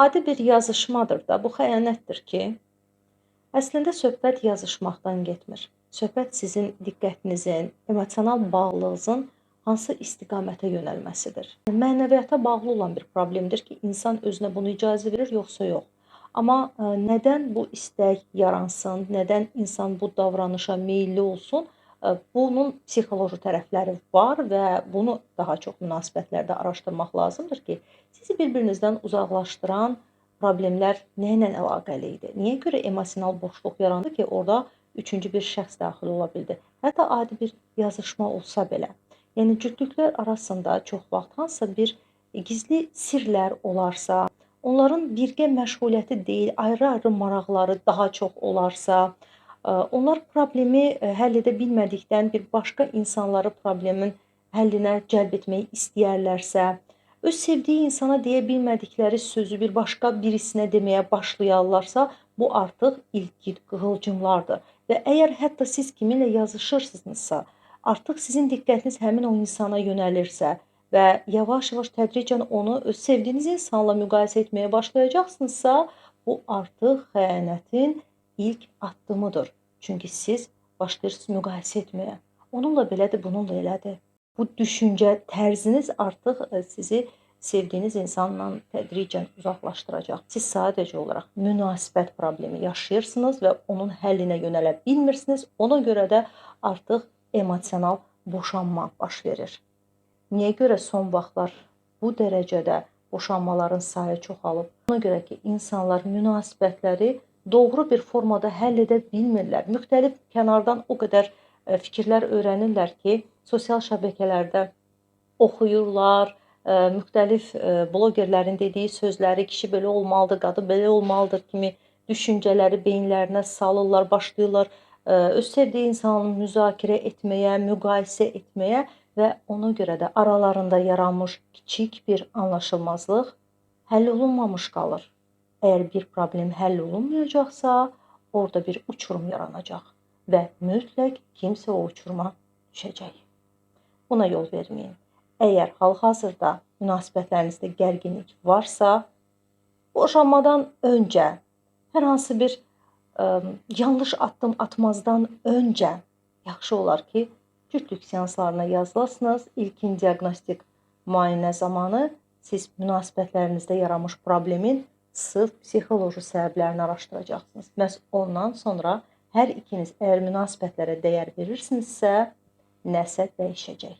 Adi bir yazışmadır da, bu xəyanətdir ki, əslində söhbət yazışmaqdan getmir. Söhbət sizin diqqətinizin, emosional bağlılığınızın hansı istiqamətə yönəlməsidir. Mənəviyyata bağlı olan bir problemdir ki, insan özünə bunu icazə verir, yoxsa yox. Amma nədən bu istək yaransın, nədən insan bu davranışa meyilli olsun, bunun psixoloji tərəfləri var və bunu daha çox münasibətlərdə araşdırmaq lazımdır ki, sizi bir-birinizdən uzaqlaşdıran problemlər nə ilə əlaqəli idi? Niyə görə emosional boşluq yarandı ki, orada üçüncü bir şəxs daxil ola bildi? Hətta adi bir yazışma olsa belə. Yəni cütlüklər arasında çox vaxt hansısa bir gizli sirlər olarsa, onların birgə məşğuliyyəti deyil, ayrı-ayrı maraqları daha çox olarsa, onlar problemi həll edə bilmədikdən bir başqa insanları problemin həllinə cəlb etmək istəyərlərsə, öz sevdiyi insana deyə bilmədikləri sözü bir başqa birisinə deməyə başlayarlarsa, bu artıq ilk qığılcımlardır. Və əgər hətta siz kiminlə yazışırsınızsa, artıq sizin diqqətiniz həmin o insana yönəlirsə və yavaş-yavaş tədricən onu öz sevdiyiniz insanla müqayisə etməyə başlayacaqsınızsa, bu artıq xəyanətin ilk addımıdır. Çünki siz başlayırsınız müqayisə etməyə. Onunla belədir, bununla elədir. Bu düşüncə tərziniz artıq sizi sevdiyiniz insanla tədricən uzaqlaşdıracaq. Siz sadəcə olaraq münasibət problemi yaşayırsınız və onun həllinə yönələ bilmirsiniz. Ona görə də artıq emosional boşanma baş verir. Niyə görə son vaxtlar bu dərəcədə boşanmaların sayı çoxalıb? Ona görə ki, insanlar münasibətləri doğru bir formada həll edə bilmirlər. Müxtəlif kənardan o qədər fikirlər öyrənirlər ki, sosial şəbəkələrdə oxuyurlar, müxtəlif blogerlərin dediyi sözləri, kişi belə olmalıdır, qadın belə olmalıdır kimi düşüncələri beyinlərinə salırlar, başlayırlar öz sevdiyi insanı müzakirə etməyə, müqayisə etməyə və ona görə də aralarında yaranmış kiçik bir anlaşılmazlıq həll olunmamış qalır. Əgər bir problem həll olunmayacaqsa, orada bir uçurum yaranacaq və mütləq kimsə o uçuruma düşəcək. Buna yol verməyin. Əgər hal-hazırda münasibətlərinizdə gərginlik varsa, boşanmadan öncə hər hansı bir yanlış addım atmazdan öncə yaxşı olar ki, cütlük seanslarına yazılasınız. İlkin diaqnostik müayinə zamanı siz münasibətlərinizdə yaranmış problemin sırf psixoloji səbəblərini araşdıracaqsınız. Məhz ondan sonra hər ikiniz əgər münasibətlərə dəyər verirsinizsə, nəsə dəyişəcək.